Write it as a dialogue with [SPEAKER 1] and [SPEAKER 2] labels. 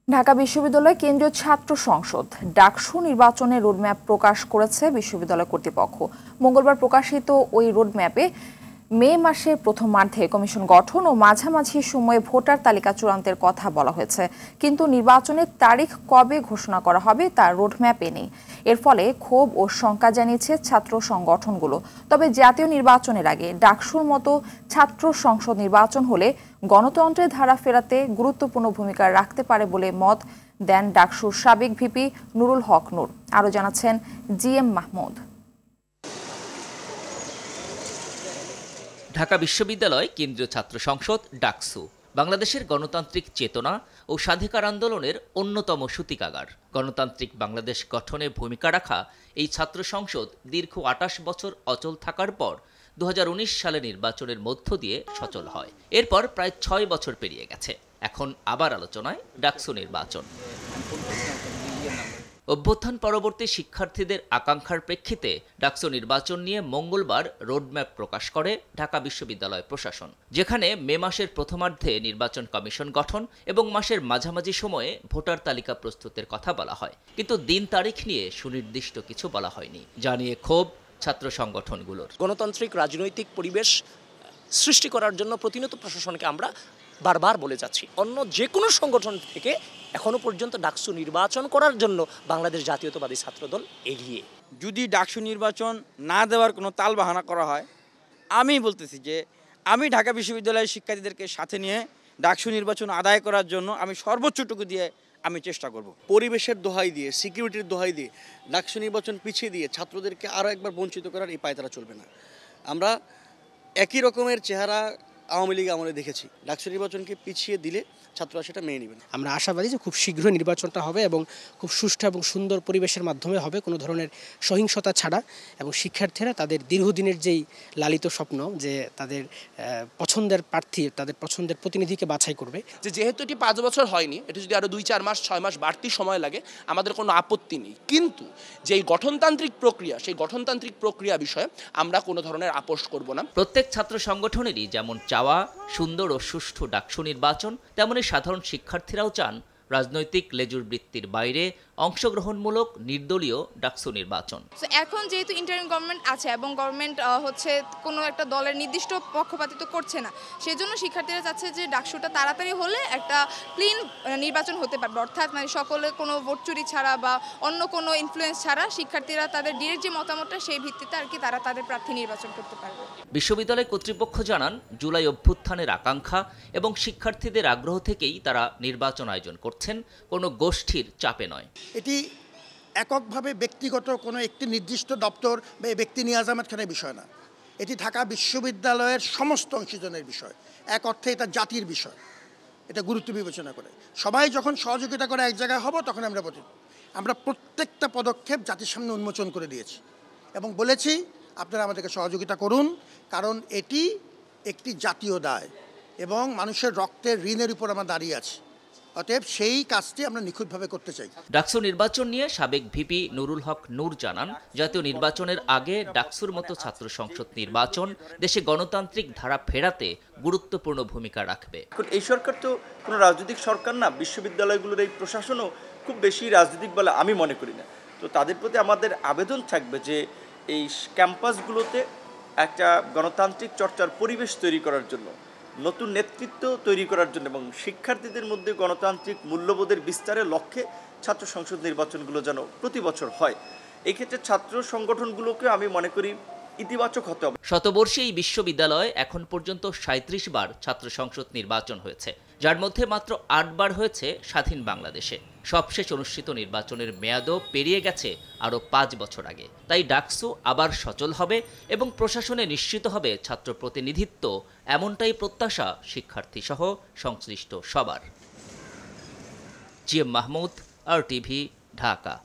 [SPEAKER 1] ঢাকা বিশ্ববিদ্যালয় কেন্দ্রীয় ছাত্র সংসদ ডাকসু নির্বাচনের রোডম্যাপ প্রকাশ করেছে বিশ্ববিদ্যালয় কর্তৃপক্ষ। মঙ্গলবার প্রকাশিত ওই রোডম্যাপে মে মাসের প্রথমার্ধে কমিশন গঠন ও মাঝামাঝি সময়ে ভোটার তালিকা চূড়ান্তের কথা বলা হয়েছে, কিন্তু নির্বাচনের তারিখ কবে ঘোষণা করা হবে তার রোডম্যাপে নেই। এর ফলে ক্ষোভ ও শঙ্কা জানিয়েছে ছাত্র সংগঠনগুলো। তবে জাতীয় নির্বাচনের আগে ডাকসুর মতো ছাত্র সংসদ নির্বাচন হলে গণতন্ত্রের ধারা ফেরাতে গুরুত্বপূর্ণ ভূমিকা রাখতে পারে বলে মত দেন ডাকসুর সাবেক ভিপি নুরুল হক নূর। আরও জানাচ্ছেন জিএম মাহমুদ।
[SPEAKER 2] ঢাকা বিশ্ববিদ্যালয় কেন্দ্রীয় ছাত্র সংসদ ডাকসু বাংলাদেশের গণতান্ত্রিক চেতনা ও স্বাধিকার আন্দোলনের অন্যতম সূতিকাগার। গণতান্ত্রিক বাংলাদেশ গঠনে ভূমিকা রাখা এই ছাত্র সংসদ দীর্ঘ ২৮ বছর অচল থাকার পর ২০১৯ সালে নির্বাচনের মধ্য দিয়ে সচল হয়। এরপর প্রায় ৬ বছর পেরিয়ে গেছে। এখন আবার আলোচনায় ডাকসু নির্বাচন। অভ্যুত্থান পরবর্তী শিক্ষার্থীদের আকাঙ্ক্ষার প্রেক্ষিতে ডাকসু নির্বাচন নিয়ে মঙ্গলবার রোডম্যাপ প্রকাশ করে ঢাকা বিশ্ববিদ্যালয় প্রশাসন, যেখানে মে মাসের প্রথমার্ধে নির্বাচন কমিশন গঠন এবং মাসের মাঝামাঝি সময়ে ভোটার তালিকা প্রস্তুতের কথা বলা হয়। কিন্তু দিন তারিখ নিয়ে সুনির্দিষ্ট কিছু বলা হয়নি, যা নিয়ে ক্ষোভ ছাত্র সংগঠনগুলোর।
[SPEAKER 3] গণতান্ত্রিক রাজনৈতিক পরিবেশ সৃষ্টি করার জন্য প্রতিনিয়ত প্রশাসনকে আমরা বারবার বলে যাচ্ছি, অন্য যে কোনো সংগঠন থেকে এখনো পর্যন্ত ডাকসু নির্বাচন করার জন্য বাংলাদেশ জাতীয়তাবাদী ছাত্রদল এগিয়ে।
[SPEAKER 4] যদি ডাকসু নির্বাচন না দেওয়ার কোনো তালবাহানা করা হয়, আমি বলতেছি যে আমি ঢাকা বিশ্ববিদ্যালয়ের শিক্ষার্থীদেরকে সাথে নিয়ে ডাকসু নির্বাচন আদায় করার জন্য আমি সর্বোচ্চটুকু দিয়ে আমি চেষ্টা করব।
[SPEAKER 5] পরিবেশের দোহাই দিয়ে, সিকিউরিটির দোহাই দিয়ে ডাকসু নির্বাচন পিছিয়ে দিয়ে ছাত্রদেরকে আরও একবার বঞ্চিত করার এই পায়তারা চলবে না। আমরা একই রকমের চেহারা আওয়ামী লীগ আমলে দেখেছি। ডাকসু নির্বাচনকে পিছিয়ে দিলে ছাত্ররা সেটা মেনে নেবেন।
[SPEAKER 6] আমরা আশাবাদী যে খুব শীঘ্রই নির্বাচনটা হবে এবং খুব সুষ্ঠু এবং সুন্দর পরিবেশের মাধ্যমে হবে, কোনো ধরনের সহিংসতা ছাড়া, এবং শিক্ষার্থীরা তাদের দীর্ঘদিনের যেই লালিত স্বপ্ন যে তাদের পছন্দের প্রার্থী, তাদের পছন্দের প্রতিনিধিকে বাছাই করবে।
[SPEAKER 7] যেহেতু এটি ৫ বছর হয়নি, এটি যদি আরও ২-৪ মাস ৬ মাস বাড়তি সময় লাগে আমাদের কোনো আপত্তি নেই, কিন্তু যেই গঠনতান্ত্রিক প্রক্রিয়া, সেই গঠনতান্ত্রিক প্রক্রিয়া বিষয়ে আমরা কোনো ধরনের আপোষ করব না।
[SPEAKER 2] প্রত্যেক ছাত্র সংগঠনেরই যেমন চাওয়া সুন্দর ও সুষ্ঠু ডাকসু নির্বাচন, তেমনি সাধারণ শিক্ষার্থীরাও চান রাজনৈতিক লেজুর বৃত্তির বাইরে অংশগ্রহণমূলক নির্দলীয় ডাকসু নির্বাচন।
[SPEAKER 8] এখন যেহেতু ইন্টারিম গভর্নমেন্ট আছে এবং গভর্নমেন্ট হচ্ছে কোনো একটা দলের নির্দিষ্ট পক্ষপাতিত্ব করছে না, সেজন্য শিক্ষার্থীরা চাচ্ছে যে ডাকসুটা তাড়াতাড়ি হলে একটা ক্লিন নির্বাচন হতে পারবে, অর্থাৎ মানে সকলে কোনো ভোট চুরি ছাড়া বা অন্য কোনো ইনফ্লুয়েন্স ছাড়া শিক্ষার্থীরা তাদের ডিরেক্ট যে মতামতটা সেই ভিত্তিতে আর কি তারা তাদের প্রার্থী নির্বাচন করতে পারবে।
[SPEAKER 2] বিশ্ববিদ্যালয় কর্তৃপক্ষ জানান, জুলাই অভ্যুত্থানের আকাঙ্ক্ষা এবং শিক্ষার্থীদের আগ্রহ থেকেই তারা নির্বাচন আয়োজন করছেন, কোনো গোষ্ঠীর চাপে নয়।
[SPEAKER 9] এটি এককভাবে ব্যক্তিগত কোনো একটি নির্দিষ্ট দপ্তর বা ব্যক্তি নিয়াজামের বিষয় না। এটি ঢাকা বিশ্ববিদ্যালয়ের সমস্ত অংশীজনের বিষয়। এক অর্থে এটা জাতির বিষয়। এটা গুরুত্ব বিবেচনা করে সবাই যখন সহযোগিতা করে এক জায়গায় হব, তখন আমরা প্রত্যেকটা পদক্ষেপ জাতির সামনে উন্মোচন করে দিয়েছি এবং বলেছি আপনারা আমাদেরকে সহযোগিতা করুন, কারণ এটি একটি জাতীয় দায় এবং মানুষের রক্তের ঋণের উপর আমরা দাঁড়িয়ে আছি। অতএব সেই কাজটি আমরা নিখুঁতভাবে করতে চাই।
[SPEAKER 2] ডাকসু নির্বাচন নিয়ে সাবেক ভিপি নুরুল হক নূর জানান, জাতীয় নির্বাচনের আগে ডাকসুর মতো ছাত্র সংসদ নির্বাচন দেশে গণতান্ত্রিক ধারা ফেরাতে গুরুত্বপূর্ণ ভূমিকা রাখবে।
[SPEAKER 10] এই সরকার তো কোনো রাজনৈতিক সরকার না, বিশ্ববিদ্যালয়গুলোর এই প্রশাসনও খুব বেশি রাজনৈতিক বলে আমি মনে করি না। তো তাদের প্রতি আমাদের আবেদন থাকবে যে এই ক্যাম্পাসগুলোতে একটা গণতান্ত্রিক চর্চার পরিবেশ তৈরি করার জন্য, নতুন নেতৃত্ব তৈরি করার জন্য এবং শিক্ষার্থীদের মধ্যে গণতান্ত্রিক মূল্যবোধের বিস্তারের লক্ষ্যে ছাত্র সংসদ নির্বাচনগুলো যেন প্রতি বছর হয়। এই ক্ষেত্রে ছাত্র সংগঠনগুলোকে আমি মনে করি ইতিবাচক হতে হবে।
[SPEAKER 2] শতবর্ষী এই বিশ্ববিদ্যালয়ে এখন পর্যন্ত ৩৭ বার ছাত্র সংসদ নির্বাচন হয়েছে, যার মধ্যে মাত্র ৮ বার হয়েছে স্বাধীন বাংলাদেশে। সবশেষ অনুষ্ঠিত নির্বাচনের মেয়াদও পেরিয়ে গেছে আরও ৫ বছর আগে। তাই ডাকসু আবার সচল হবে এবং প্রশাসনে নিশ্চিত হবে ছাত্র প্রতিনিধিত্ব, এমনটাই প্রত্যাশা শিক্ষার্থী সহ সংশ্লিষ্ট সবার। GM Mahmud, RTV, Dhaka.